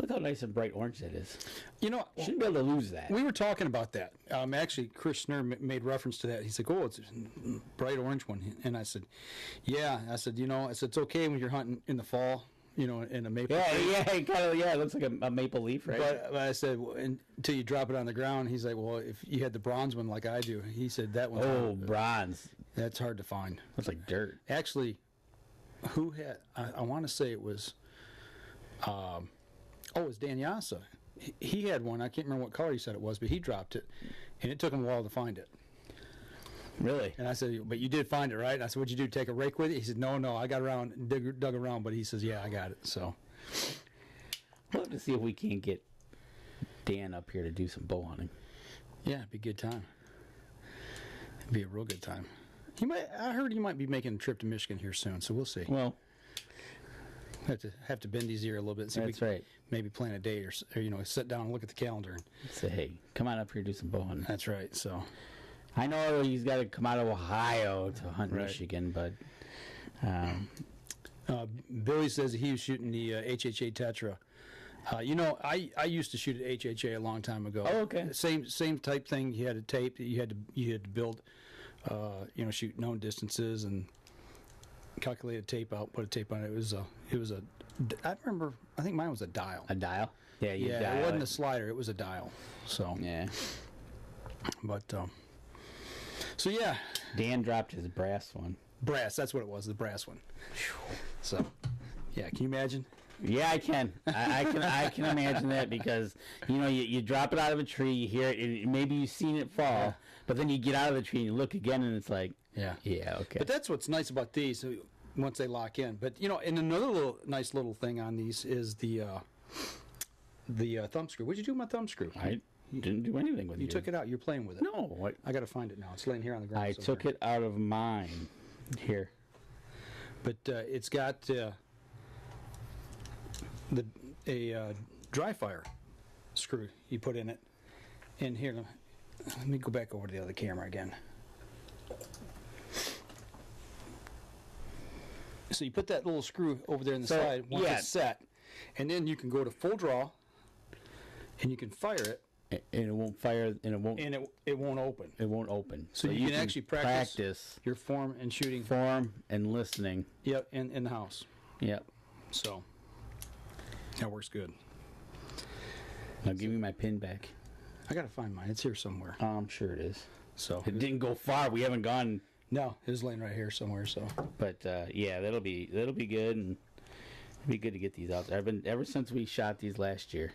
look how nice and bright orange that is. You know, shouldn't be able to lose that. We were talking about that. Actually, Chris Schnurr made reference to that. He said, "Oh, it's a bright orange one," and I said, "Yeah." I said, it's okay when you're hunting in the fall. In a maple. It looks like a maple leaf, right? But I said, until you drop it on the ground, he's like, well, if you had the bronze one like I do, he said that one. Oh, bronze. That's hard to find. That's like dirt. Actually, who had? I want to say it was. It was Dan Yasa. He had one. I can't remember what color he said it was, but he dropped it, and it took him a while to find it. Really? And I said, but you did find it, right? And I said, what'd you do, take a rake with it? He said, no, I got around, dug around, but he says, yeah, I got it. So, We'll have to see if we can't get Dan up here to do some bow hunting. Yeah, it'd be a good time. It'd be a real good time. I heard he might be making a trip to Michigan here soon, so we'll see. Well, have to bend his ear a little bit. And see that's if we right. Maybe plan a date or sit down and look at the calendar. And say, hey, come on up here, do some bow hunting. That's right. So I know he's got to come out of Ohio to hunt Michigan, but Billy says he was shooting the HHA Tetra. I used to shoot at HHA a long time ago. Oh, okay. Same type thing. You had a tape that you had to build. Shoot known distances and calculate a tape out. Put a tape on it. It was a. I remember. I think mine was a dial. A dial. Yeah, it wasn't a slider. It was a dial. So yeah. But so yeah. Dan dropped his brass one. Brass. That's what it was. The brass one. So yeah. Can you imagine? Yeah, I can. I can imagine that because you drop it out of a tree, you hear it, and maybe you've seen it fall, but then you get out of the tree and you look again, and it's like, yeah, okay. But that's what's nice about these once they lock in. But and another nice little thing on these is the thumb screw. What'd you do with my thumb screw? I didn't do anything with it. You took it out. You're playing with it. No, I got to find it now. It's laying here on the ground. I took it out of mine here. But it's got a dry fire screw you put in it. And here, let me go back over to the other camera again. So you put that little screw over there in the side once it's set, and then you can go to full draw, and you can fire it. And it won't fire, and it won't. And it won't open. It won't open. So you can actually practice your form and shooting. Form and listening. Yep, in the house. Yep. So that works good. Now give me my pin back. I gotta find mine. It's here somewhere. I'm sure it is. So it didn't go far. We haven't gone. No, it was laying right here somewhere. So. But yeah, that'll be good, and it'll be good to get these out there. Ever since we shot these last year.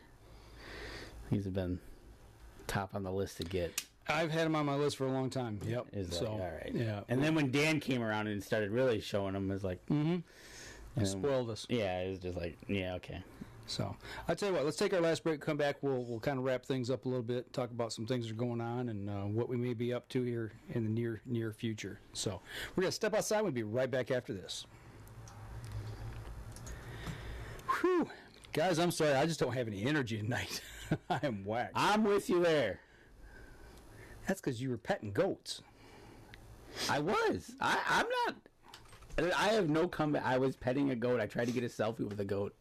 These have been top on the list to get. I've had them on my list for a long time. Yep. All right? Yeah. And then when Dan came around and started really showing them, it was like, spoiled us. Yeah, it was just like, yeah, okay. So I tell you what, let's take our last break. Come back. We'll kind of wrap things up a little bit. Talk about some things that are going on and what we may be up to here in the near future. So we're gonna step outside. We'll be right back after this. Whew. Guys, I'm sorry. I just don't have any energy tonight. I am whacked. I'm with you there. That's because you were petting goats. I was. I'm not. I have no comeback. I was petting a goat. I tried to get a selfie with a goat.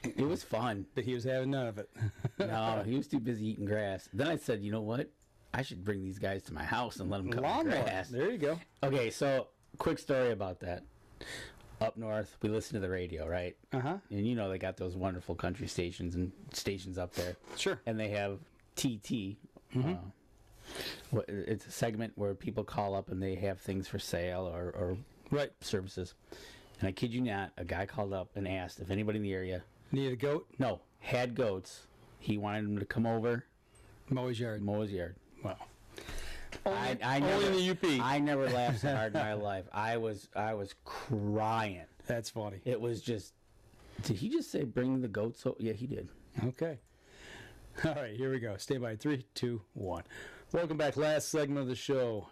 It was fun. But he was having none of it. No, he was too busy eating grass. Then I said, you know what? I should bring these guys to my house and let them cut the grass. There you go. Okay, so quick story about that. Up north, we listen to the radio, right? Uh-huh. And they got those wonderful country stations and stations up there. Sure. And they have TT. It's a segment where people call up and they have things for sale or services. And I kid you not, a guy called up and asked if anybody in the area needed a goat. No, had goats. He wanted them to come over, mow his yard. Wow. I never, only in the UP. I never laughed so hard in my life. I was crying. That's funny. It was just. Did he just say bring the goats? Yeah, he did. Okay. All right, here we go. Stay by. 3, 2, 1. Welcome back. Last segment of the show,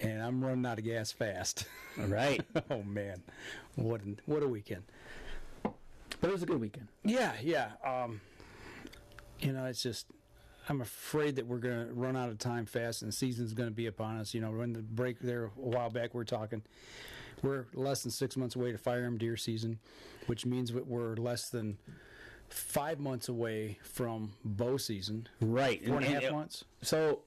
and I'm running out of gas fast. All right. Oh man, what a weekend. But it was a good weekend. Yeah. It's just. I'm afraid that we're going to run out of time fast, and the season's going to be upon us. We're in the break there a while back. We're less than 6 months away to firearm deer season, which means that we're less than 5 months away from bow season. Right. 4.5 months. So,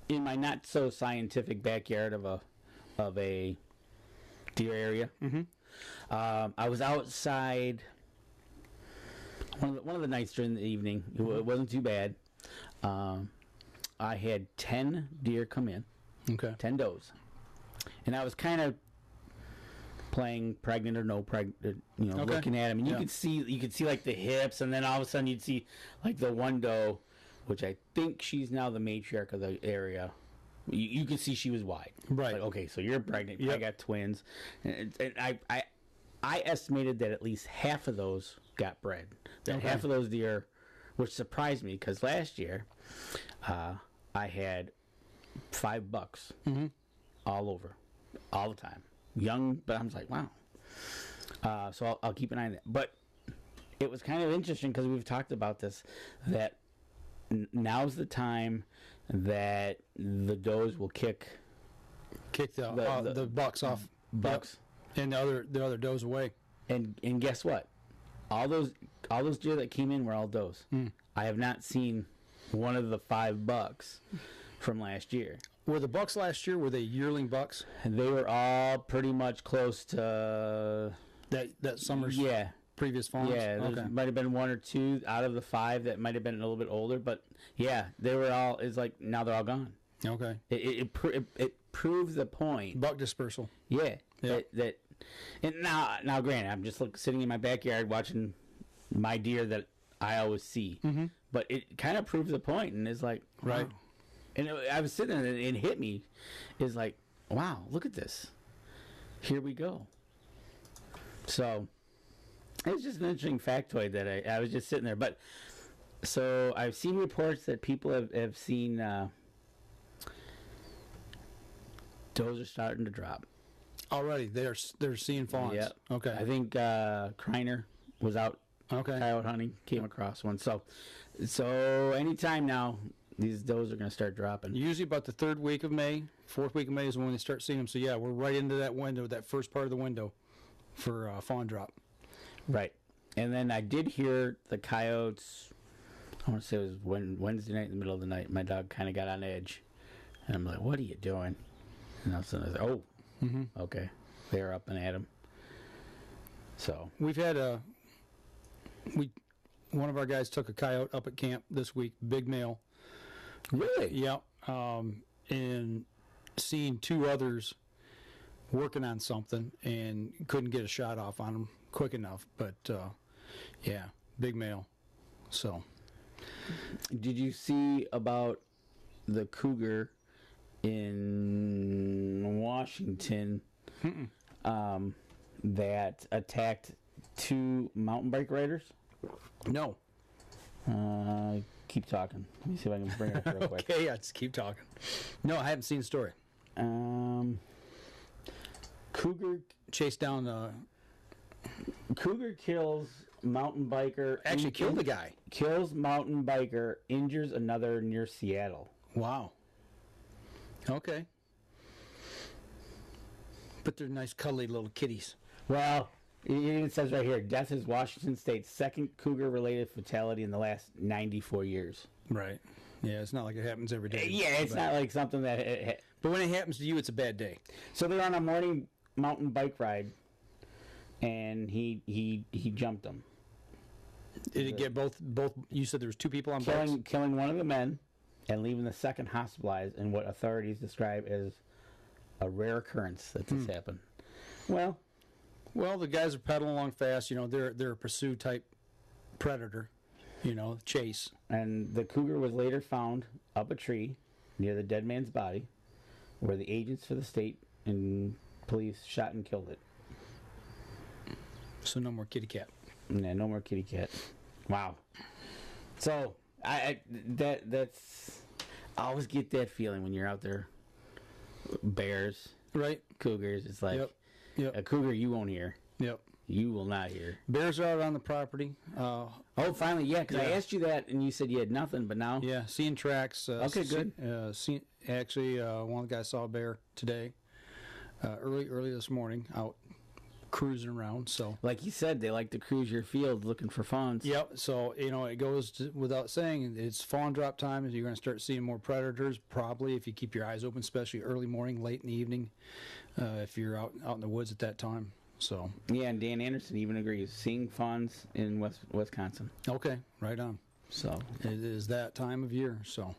in my not so scientific backyard of a deer area, I was outside one of the nights during the evening. It wasn't too bad. I had 10 deer come in. Okay. 10 does. And I was kind of playing pregnant or no pregnant, looking at them. And you could see like the hips, and then all of a sudden you'd see like the one doe, which I think she's now the matriarch of the area. You could see she was wide. Right. Like, okay, so you're pregnant. Yep. I got twins. And I estimated that at least half of those got bred. That Okay. half of those deer, which surprised me because last year I had 5 bucks all over, all the time. Young, but I was like, wow. So I'll keep an eye on that. But it was kind of interesting because we've talked about this, that now's the time that the does will kick the bucks off. bucks. Yep. And the other does away. And guess what? All those deer that came in were all does. I have not seen one of the 5 bucks from last year. Were the bucks last year, were they yearling bucks? And they were all pretty much close to That summer's previous fawns? Yeah, there might have been 1 or 2 out of the 5 that might have been a little bit older, but yeah, they were all. It's like now they're all gone. Okay. It proves the point. Buck dispersal. Yeah. Yeah. That. And now, granted, I'm just sitting in my backyard watching my deer that I always see, but it kind of proves the point, and it's like, Right. wow. And I was sitting there, and it hit me. It's like, wow, look at this. Here we go. So it was just an interesting factoid that I was just sitting there. But so I've seen reports that people have seen does are starting to drop. Already, they're seeing fawns. Yeah. Okay. I think Kreiner was out Okay. coyote hunting, came across one. So anytime now, these does are going to start dropping. Usually about the 3rd week of May, 4th week of May is when they start seeing them. So yeah, we're right into that window, that first part of the window for fawn drop. Right. And then I did hear the coyotes, I want to say it was Wednesday night in the middle of the night, my dog kind of got on edge. And I'm like, what are you doing? And all of a sudden I was like, okay. They were up and at him. So. We've had one of our guys took a coyote up at camp this week, big male. Really? Yeah. And seeing 2 others working on something and couldn't get a shot off on them quick enough. But, yeah, big male. So. Did you see about the cougar in Washington that attacked 2 mountain bike riders? No. Keep talking. Let me see if I can bring it up real quick. Okay, yeah, just keep talking. No, I haven't seen the story. Cougar Chased down, Cougar kills mountain biker. actually killed the guy. Kills mountain biker, injures another near Seattle. Wow. Okay. But they're nice, cuddly little kitties. Well, it says right here, death is Washington State's 2nd cougar-related fatality in the last 94 years. Right. Yeah, it's not like it happens every day. Yeah, it's not like something that... But when it happens to you, it's a bad day. So they're on a morning mountain bike ride, and he jumped them. Did it get both? You said there was 2 people on bikes? Killing one of the men and leaving the second hospitalized in what authorities describe as a rare occurrence that this happened. Well, the guys are pedaling along fast. You know, they're a pursuit type predator. You know, chase. and the cougar was later found up a tree near the dead man's body, where the agents for the state and police shot and killed it. So no more kitty cat. Yeah, no more kitty cat. Wow. So that's I always get that feeling when you're out there. Bears, Right. cougars. It's like Yep. a cougar you won't hear. Yep. You will not hear. Bears are out on the property. Oh, finally, yeah. Because I asked you that and you said you had nothing, but now Yeah, seeing tracks. Okay, good. Actually, one of the guys saw a bear today, early this morning, out cruising around. So. like you said, they like to cruise your field looking for fawns. Yep. So it goes without saying, it's fawn drop time. You're going to start seeing more predators probably if you keep your eyes open, especially early morning, late in the evening, if you're out in the woods at that time. So. Yeah, and Dan Anderson even agrees. Seeing fawns in Wisconsin. Okay. Right on. So It is that time of year. So.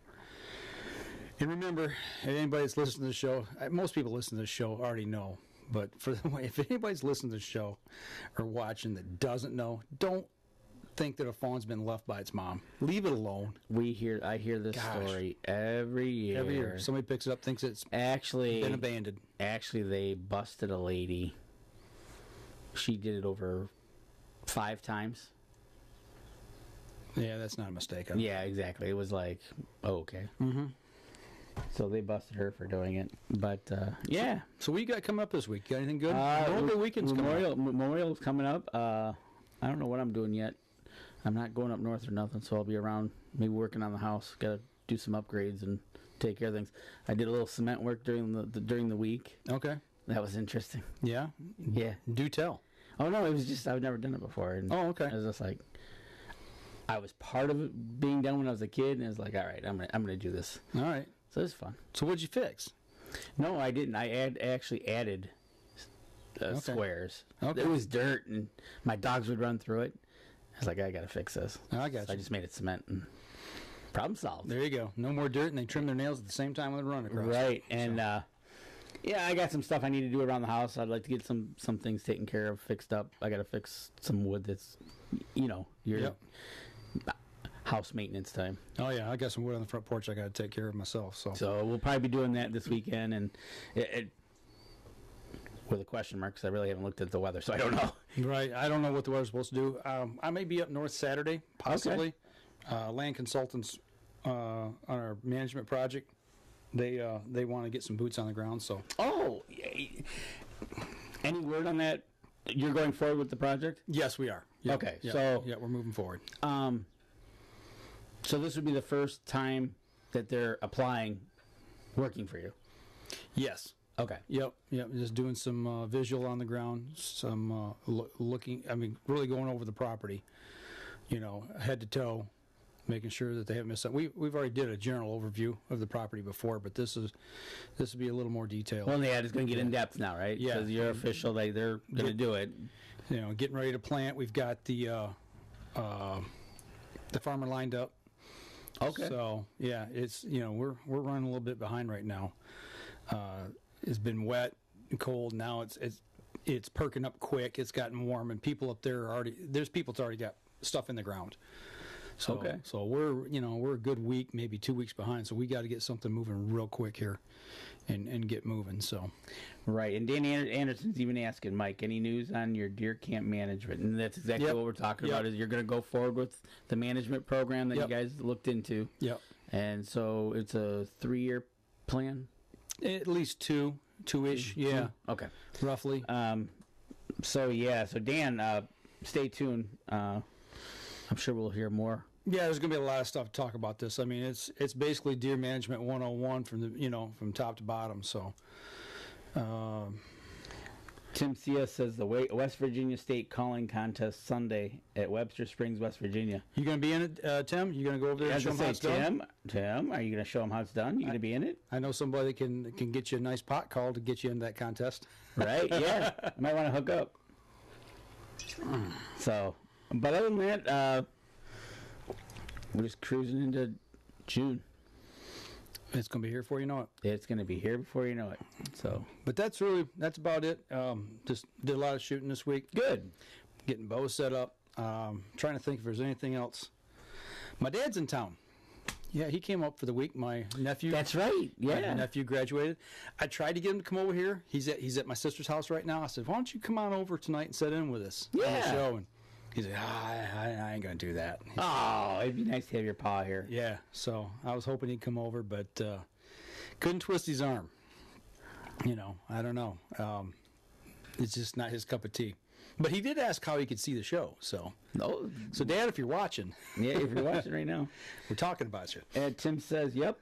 And remember, if anybody that's listening to the show, most people listen to the show already know. But if anybody's listening to the show or watching that doesn't know, don't think that a fawn's been left by its mom. Leave it alone. I hear this story every year. Every year, somebody picks it up, thinks it's been abandoned. Actually, they busted a lady. She did it over 5 times. Yeah, that's not a mistake. Yeah, exactly. It was like, oh, okay. Mm-hmm. So they busted her for doing it. But, yeah. So what you got coming up this week? Got anything good? Memorial Weekend's coming up. Memorial's coming up. I don't know what I'm doing yet. I'm not going up north or nothing, so I'll be around, maybe working on the house. Got to do some upgrades and take care of things. I did a little cement work during the week. Okay. That was interesting. Yeah? Yeah. Do tell. Oh, no, it was just, I've never done it before. And okay. I was just like, I was part of it being done when I was a kid, and it was like, all right, I'm gonna do this. All right. So it was fun. So what'd you fix? No, I didn't. I actually added squares. Okay. It was dirt, and my dogs would run through it. I was like, I gotta fix this. I got you. I just made it cement, and problem solved. There you go. No more dirt, and they trim their nails at the same time when they run across. Right, and yeah, I got some stuff I need to do around the house. I'd like to get some things taken care of, fixed up. I got to fix some wood that's, your house maintenance time. Oh, yeah. I got some wood on the front porch I got to take care of myself. So we'll probably be doing that this weekend, and it with a question mark, because I really haven't looked at the weather, so I don't know. Right. I don't know what the weather's supposed to do. I may be up north Saturday, possibly. Okay. Land consultants on our management project, they want to get some boots on the ground. So. Oh, any word on that? You're going forward with the project? Yes, we are. Yep. Okay, yep. so yeah, we're moving forward. So this would be the first time that they're applying, working for you. Yes. Okay. Yep. Just doing some visual on the ground, some looking. I mean, really going over the property, head to toe, making sure that they haven't missed something. We've already did a general overview of the property before, but this will be a little more detailed. Well, yeah, it's going to get in depth now, right? Yeah. Because you're official, they're going to do it. Getting ready to plant. We've got the farmer lined up. Okay. So yeah, it's we're running a little bit behind right now. It's been wet and cold. Now it's perking up quick. It's gotten warm, and people up there there's people that's already got stuff in the ground. So okay. So we're a good week, maybe 2 weeks behind. So we got to get something moving real quick here, and get moving. So. Right, and Danny Anderson's even asking, Mike, any news on your deer camp management? And that's exactly what we're talking about. Is you're going to go forward with the management program that you guys looked into. Yep. And so it's a 3-year plan. At least two-ish. Yeah. Okay. Roughly. So Dan, stay tuned. I'm sure we'll hear more. Yeah, there's going to be a lot of stuff to talk about this. I mean, it's basically deer management 101 from top to bottom. So. Tim Cia says the West Virginia State Calling Contest Sunday at Webster Springs, West Virginia. You going to be in it, Tim? You going to go over there and show them how it's done? Tim, are you going to show them how it's done? You going to be in it? I know somebody that can get you a nice pot call to get you into that contest. Right? Yeah, I might want to hook up. So, but other than that, we're just cruising into June. It's going to be here before you know it. It's going to be here before you know it. So, but that's about it. Just did a lot of shooting this week. Good. Getting bows set up. Trying to think if there's anything else. My dad's in town. Yeah, he came up for the week. My nephew. That's right. Yeah. My nephew graduated. I tried to get him to come over here. He's at my sister's house right now. I said, why don't you come on over tonight and sit in with us on the show? And he's like, I ain't going to do that. Oh, it'd be nice to have your pa here. Yeah, so I was hoping he'd come over, but couldn't twist his arm. I don't know. It's just not his cup of tea. But he did ask how he could see the show. So, so Dad, if you're watching. Yeah, if you're watching right now. We're talking about you. And Tim says, yep.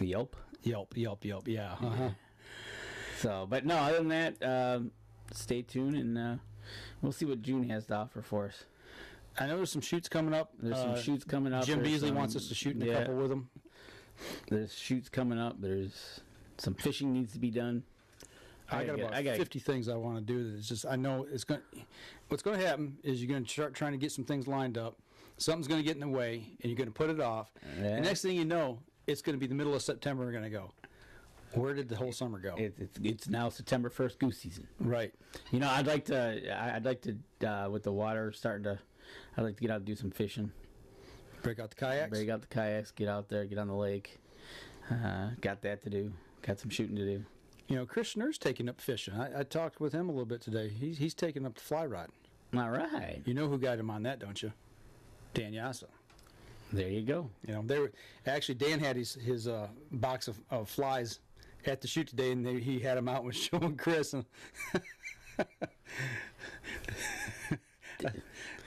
Yelp. Yeah. Uh-huh. So, but no, other than that, stay tuned and we'll see what June has to offer for us. I know there's some shoots coming up. Jim Beasley wants us to shoot in a couple with him. There's shoots coming up. There's some fishing needs to be done. I got about 50 things I want to do. That it's just I know it's going. What's going to happen is you're going to start trying to get some things lined up. Something's going to get in the way, and you're going to put it off. Yeah. The next thing you know, it's going to be the middle of September. We're going to go. Where did the whole summer go? It's now September 1st goose season. Right. I'd like to with the water starting to. I'd like to get out and do some fishing. Break out the kayaks. Get out there. Get on the lake. Got that to do. Got some shooting to do. Chris Schnurr's taking up fishing. I talked with him a little bit today. He's taking up the fly rod. All right. You know who got him on that, don't you? Dan Yassa. There you go. You know, they were actually Dan had his box of flies at the shoot today, and he had them out and was showing Chris. And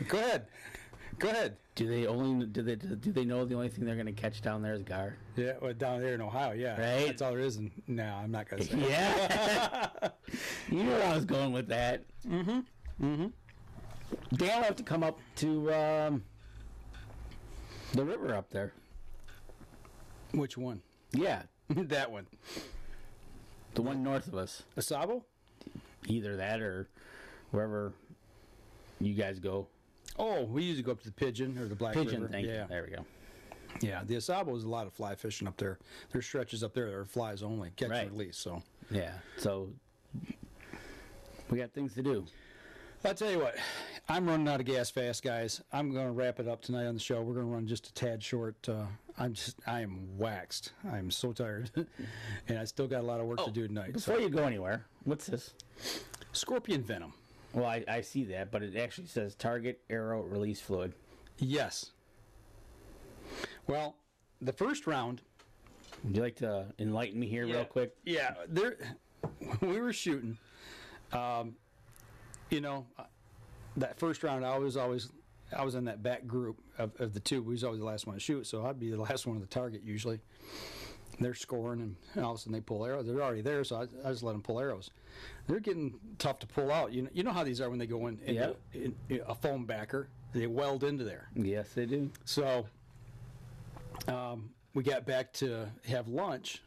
Go ahead. Do they know the only thing they're going to catch down there is gar? Yeah, well, down there in Ohio, yeah. Right? That's all there is. No, I'm not going to say. Yeah. You knew where I was going with that. Dan will have to come up to the river up there. Which one? Yeah. That one. The one north of us. Asabo? Either that or wherever you guys go. Oh, we usually go up to the Pigeon or the Black Pigeon, River. thank yeah. you. There we go. Yeah, the Asabo is a lot of fly fishing up there. There's stretches up there that are flies only, catch and release. So yeah, so we got things to do. I'll tell you what, I'm running out of gas fast, guys. I'm going to wrap it up tonight on the show. We're going to run just a tad short. I am waxed. I'm so tired, and I still got a lot of work to do tonight. Before you go anywhere, what's this? Scorpion venom. Well, I see that, but it actually says target arrow release fluid. Yes. Well, the first round. Would you like to enlighten me here real quick? Yeah, we were shooting. You know, that first round, I was in that back group of the two. We was always the last one to shoot, so I'd be the last one on the target usually. They're scoring, and all of a sudden they pull arrows. They're already there, so I just let them pull arrows. They're getting tough to pull out. You know how these are when they go in a foam backer. They weld into there. Yes, they do. So we got back to have lunch,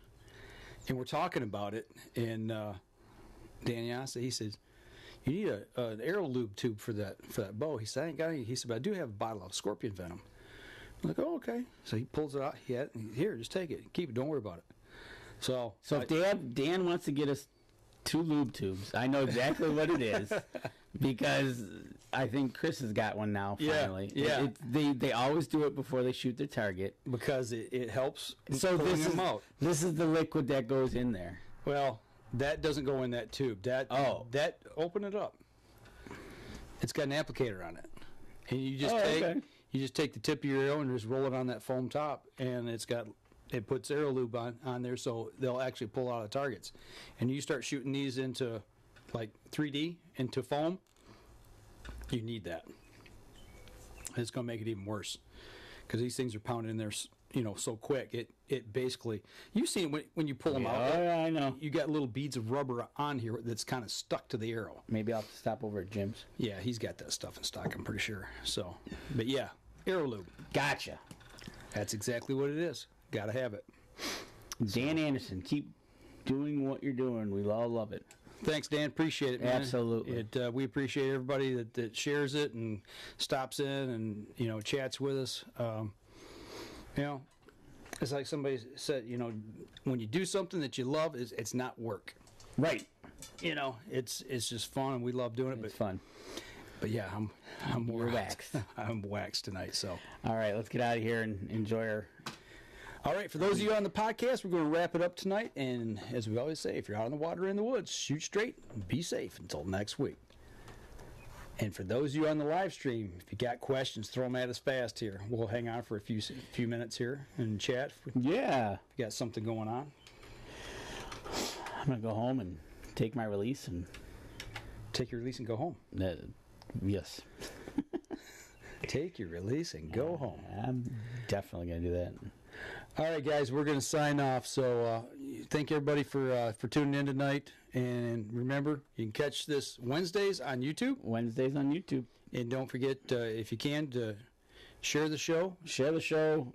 and we're talking about it. And Dan Yassa, he says, "You need an arrow lube tube for that bow." He said, "I ain't got any." He said, "But I do have a bottle of scorpion venom." I'm like, "Oh, okay." So he pulls it out. Here, just take it. Keep it. Don't worry about it. So if Dan wants to get us 2 lube tubes, I know exactly what it is because I think Chris has got one now. Finally, yeah. They always do it before they shoot their target because it helps. So this is the liquid that goes in there. Well, that doesn't go in that tube. That open it up. It's got an applicator on it, and you just take the tip of your arrow and just roll it on that foam top, and it puts arrow lube on there, so they'll actually pull out of targets. And you start shooting these into like 3D into foam, you need that. It's going to make it even worse because these things are pounded in there, so quick. It basically, you've seen when you pull them out. Oh, yeah, I know. You got little beads of rubber on here that's kind of stuck to the arrow. Maybe I'll have to stop over at Jim's. Yeah, he's got that stuff in stock, I'm pretty sure. So, but yeah, arrow lube. Gotcha. That's exactly what it is. Got to have it. Dan Anderson, keep doing what you're doing. We all love it. Thanks, Dan. Appreciate it, man. Absolutely. We appreciate everybody that shares it and stops in and chats with us. It's like somebody said, when you do something that you love, it's not work. Right. It's just fun, and we love doing it. It's fun. But yeah, I'm waxed. I'm waxed tonight. So. All right, let's get out of here and enjoy our. All right, for those of you on the podcast, we're going to wrap it up tonight. And as we always say, if you're out in the water or in the woods, shoot straight and be safe until next week. And for those of you on the live stream, if you got questions, throw them at us fast here. We'll hang on for a few minutes here and chat. Yeah. If you got something going on. I'm going to go home and take my release and... Take your release and go home. Yes. Take your release and go home. I'm definitely going to do that. All right, guys, we're going to sign off. So thank everybody for tuning in tonight. And remember, you can catch this Wednesdays on YouTube. Wednesdays on YouTube. And don't forget, if you can, to share the show. Share the show.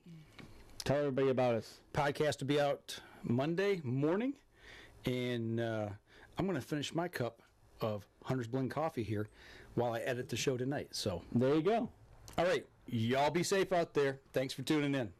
Tell everybody about us. Podcast will be out Monday morning. And I'm going to finish my cup of Hunter's Blend coffee here while I edit the show tonight. So there you go. All right. Y'all be safe out there. Thanks for tuning in.